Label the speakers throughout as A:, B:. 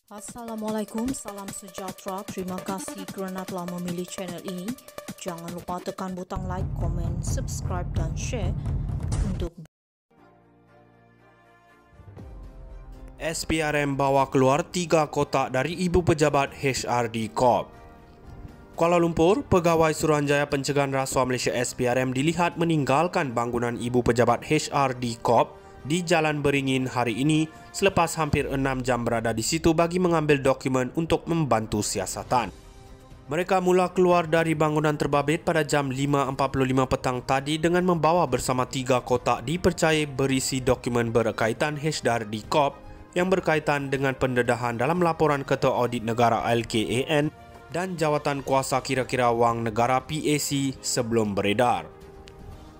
A: Assalamualaikum, salam sejahtera. Terima kasih kerana telah memilih channel ini. Jangan lupa tekan butang like, komen, subscribe dan share untuk
B: SPRM bawa keluar 3 kotak dari Ibu Pejabat HRD Corp. Kuala Lumpur, Pegawai Suruhanjaya Pencegahan Rasuah Malaysia SPRM dilihat meninggalkan bangunan Ibu Pejabat HRD Corp di Jalan Beringin hari ini selepas hampir 6 jam berada di situ bagi mengambil dokumen untuk membantu siasatan. Mereka mula keluar dari bangunan terbabit pada jam 5.45 petang tadi dengan membawa bersama 3 kotak dipercayai berisi dokumen berkaitan HRD Corp yang berkaitan dengan pendedahan dalam laporan Ketua Audit Negara LKAN dan Jawatan Kuasa Kira-Kira Wang Negara PAC sebelum beredar.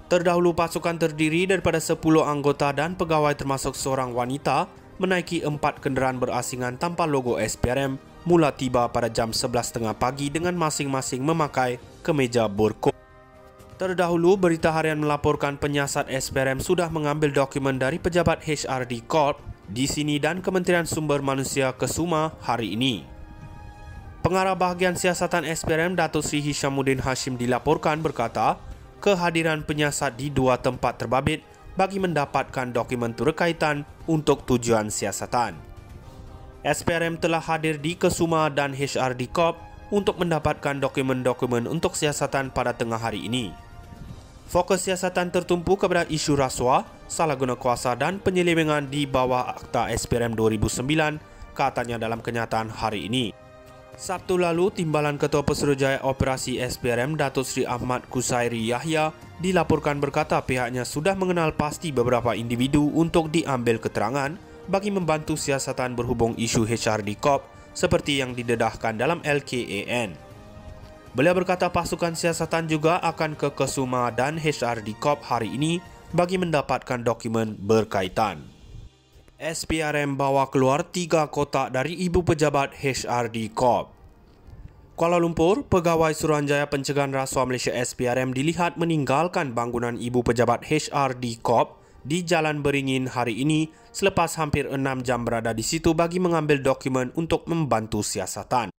B: Terdahulu pasukan terdiri daripada 10 anggota dan pegawai termasuk seorang wanita menaiki 4 kenderaan berasingan tanpa logo SPRM mula tiba pada jam 11.30 pagi dengan masing-masing memakai kemeja berkod. Terdahulu, Berita Harian melaporkan penyiasat SPRM sudah mengambil dokumen dari pejabat HRD Corp di sini dan Kementerian Sumber Manusia Kesuma hari ini. Pengarah Bahagian Siasatan SPRM Datuk Seri Hishamuddin Hashim dilaporkan berkata, kehadiran penyiasat di 2 tempat terbabit bagi mendapatkan dokumen berkaitan untuk tujuan siasatan. SPRM telah hadir di Kesuma dan HRD Corp untuk mendapatkan dokumen-dokumen untuk siasatan pada tengah hari ini. Fokus siasatan tertumpu kepada isu rasuah, salah guna kuasa dan penyelewengan di bawah Akta SPRM 2009, katanya dalam kenyataan hari ini. Sabtu lalu, Timbalan Ketua Pesuruhjaya Operasi SPRM Datuk Seri Ahmad Kusairi Yahya dilaporkan berkata pihaknya sudah mengenal pasti beberapa individu untuk diambil keterangan bagi membantu siasatan berhubung isu HRD Corp seperti yang didedahkan dalam LKAN. Beliau berkata pasukan siasatan juga akan ke Kesuma dan HRD Corp hari ini bagi mendapatkan dokumen berkaitan. SPRM bawa keluar 3 kotak dari Ibu Pejabat HRD Corp. Kuala Lumpur, Pegawai Suruhanjaya Pencegahan Rasuah Malaysia SPRM dilihat meninggalkan bangunan Ibu Pejabat HRD Corp di Jalan Beringin hari ini selepas hampir 6 jam berada di situ bagi mengambil dokumen untuk membantu siasatan.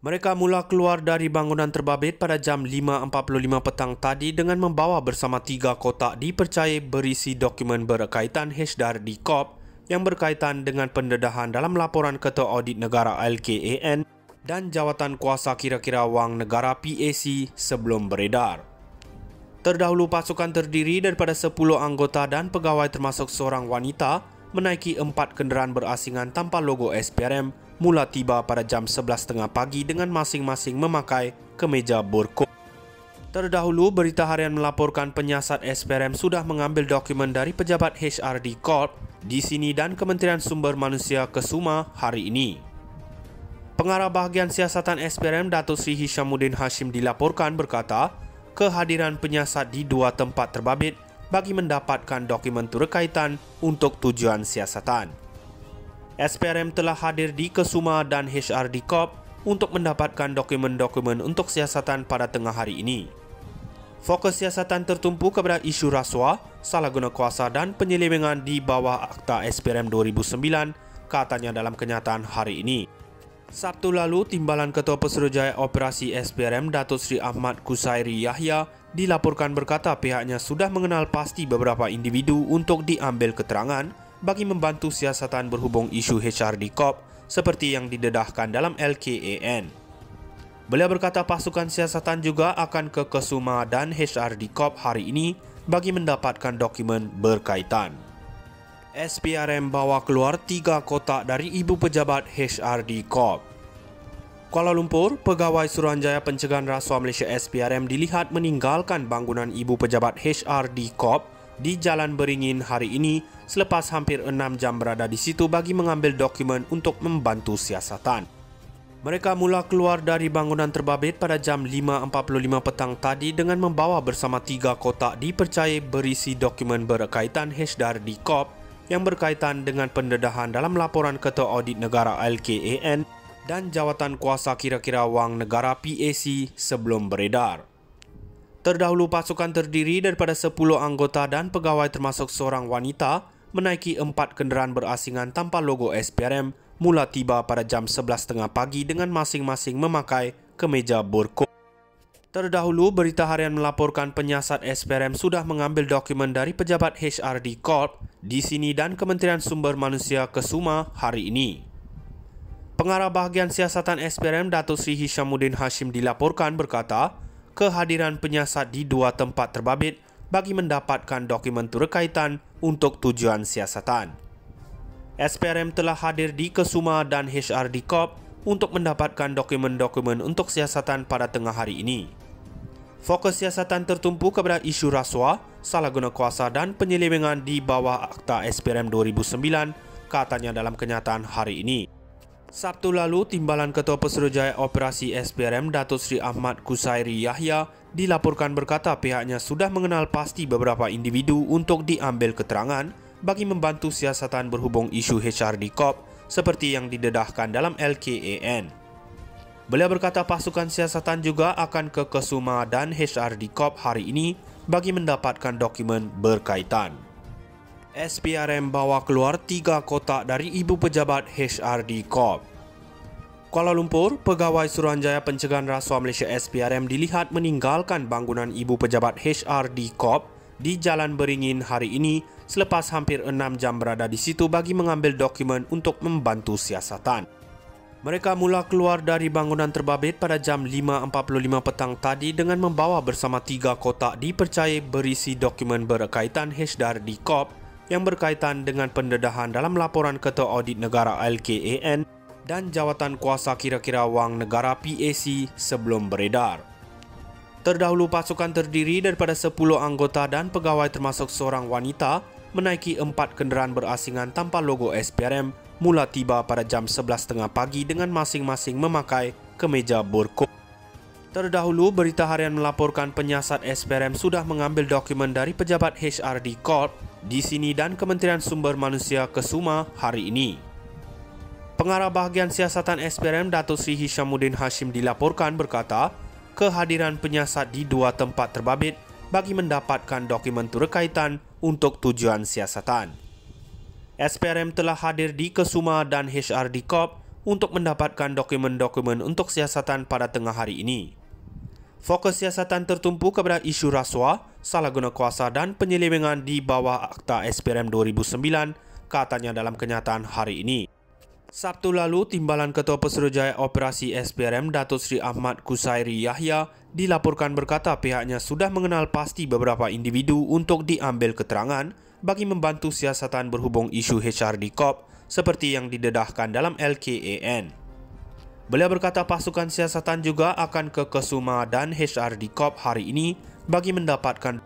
B: Mereka mula keluar dari bangunan terbabit pada jam 5.45 petang tadi dengan membawa bersama 3 kotak dipercayai berisi dokumen berkaitan HRD Corp yang berkaitan dengan pendedahan dalam laporan Ketua Audit Negara LKAN dan Jawatan Kuasa Kira-Kira Wang Negara PAC sebelum beredar. Terdahulu pasukan terdiri daripada 10 anggota dan pegawai termasuk seorang wanita menaiki 4 kenderaan berasingan tanpa logo SPRM mula tiba pada jam 11.30 pagi dengan masing-masing memakai kemeja berkod. Terdahulu, Berita Harian melaporkan penyiasat SPRM sudah mengambil dokumen dari pejabat HRD Corp di sini dan Kementerian Sumber Manusia Kesuma hari ini. Pengarah Bahagian Siasatan SPRM Datuk Seri Hishamuddin Hashim dilaporkan berkata, kehadiran penyiasat di 2 tempat terbabit bagi mendapatkan dokumen berkaitan untuk tujuan siasatan. SPRM telah hadir di Kesuma dan HRD Corp untuk mendapatkan dokumen-dokumen untuk siasatan pada tengah hari ini. Fokus siasatan tertumpu kepada isu rasuah, salah guna kuasa dan penyelewengan di bawah Akta SPRM 2009, katanya dalam kenyataan hari ini. Sabtu lalu, Timbalan Ketua Pesuruhjaya Operasi SPRM Datuk Seri Ahmad Kusairi Yahya dilaporkan berkata pihaknya sudah mengenal pasti beberapa individu untuk diambil keterangan bagi membantu siasatan berhubung isu HRD Corp seperti yang didedahkan dalam LKAN. Beliau berkata pasukan siasatan juga akan ke Kesuma dan HRD Corp hari ini bagi mendapatkan dokumen berkaitan. SPRM bawa keluar 3 kotak dari Ibu Pejabat HRD Corp. Kuala Lumpur, Pegawai Suruhanjaya Pencegahan Rasuah Malaysia SPRM dilihat meninggalkan bangunan Ibu Pejabat HRD Corp di Jalan Beringin hari ini selepas hampir 6 jam berada di situ bagi mengambil dokumen untuk membantu siasatan. Mereka mula keluar dari bangunan terbabit pada jam 5.45 petang tadi dengan membawa bersama 3 kotak dipercayai berisi dokumen berkaitan HRD Corp yang berkaitan dengan pendedahan dalam laporan Ketua Audit Negara LKAN dan Jawatan Kuasa Kira-Kira Wang Negara PAC sebelum beredar. Terdahulu pasukan terdiri daripada 10 anggota dan pegawai termasuk seorang wanita menaiki 4 kenderaan berasingan tanpa logo SPRM mula tiba pada jam 11.30 pagi dengan masing-masing memakai kemeja berkod. Terdahulu, Berita Harian melaporkan penyiasat SPRM sudah mengambil dokumen dari pejabat HRD Corp di sini dan Kementerian Sumber Manusia Kesuma hari ini. Pengarah Bahagian Siasatan SPRM Datuk Seri Hishamuddin Hashim dilaporkan berkata, kehadiran penyiasat di dua tempat terbabit bagi mendapatkan dokumen turut-kaitan untuk tujuan siasatan. SPRM telah hadir di Kesuma dan HRD Corp untuk mendapatkan dokumen-dokumen untuk siasatan pada tengah hari ini. Fokus siasatan tertumpu kepada isu rasuah, salah guna kuasa dan penyelewengan di bawah Akta SPRM 2009, katanya dalam kenyataan hari ini. Sabtu lalu, Timbalan Ketua Pesuruhjaya Operasi SPRM Datuk Seri Ahmad Kusairi Yahya dilaporkan berkata pihaknya sudah mengenal pasti beberapa individu untuk diambil keterangan bagi membantu siasatan berhubung isu HRD Corp seperti yang didedahkan dalam LKAN. Beliau berkata pasukan siasatan juga akan ke Kesuma dan HRD Corp hari ini bagi mendapatkan dokumen berkaitan. SPRM bawa keluar 3 kotak dari ibu pejabat HRD Corp. Kuala Lumpur, Pegawai Suruhanjaya Pencegahan Rasuah Malaysia SPRM dilihat meninggalkan bangunan ibu pejabat HRD Corp di Jalan Beringin hari ini selepas hampir 6 jam berada di situ bagi mengambil dokumen untuk membantu siasatan. Mereka mula keluar dari bangunan terbabit pada jam 5.45 petang tadi dengan membawa bersama 3 kotak dipercayai berisi dokumen berkaitan HRD Corp yang berkaitan dengan pendedahan dalam laporan Ketua Audit Negara LKAN dan Jawatan Kuasa Kira-kira Wang Negara PAC sebelum beredar. Terdahulu pasukan terdiri daripada 10 anggota dan pegawai termasuk seorang wanita menaiki 4 kenderaan berasingan tanpa logo SPRM mula tiba pada jam 11.30 pagi dengan masing-masing memakai kemeja berkod. Terdahulu, Berita Harian melaporkan penyiasat SPRM sudah mengambil dokumen dari pejabat HRD Corp di sini dan Kementerian Sumber Manusia Kesuma hari ini. Pengarah Bahagian Siasatan SPRM Datuk Seri Hishamuddin Hashim dilaporkan berkata, kehadiran penyiasat di dua tempat terbabit bagi mendapatkan dokumen turut-kaitan untuk tujuan siasatan. SPRM telah hadir di Kesuma dan HRD Corp untuk mendapatkan dokumen-dokumen untuk siasatan pada tengah hari ini. Fokus siasatan tertumpu kepada isu rasuah, salah guna kuasa dan penyelewengan di bawah Akta SPRM 2009, katanya dalam kenyataan hari ini. Sabtu lalu, Timbalan Ketua Pesuruhjaya Operasi SPRM Datuk Seri Ahmad Kusairi Yahya dilaporkan berkata pihaknya sudah mengenal pasti beberapa individu untuk diambil keterangan bagi membantu siasatan berhubung isu HRD Corp seperti yang didedahkan dalam LKAN. Beliau berkata pasukan siasatan juga akan ke Kesuma dan HRD Corp hari ini bagi mendapatkan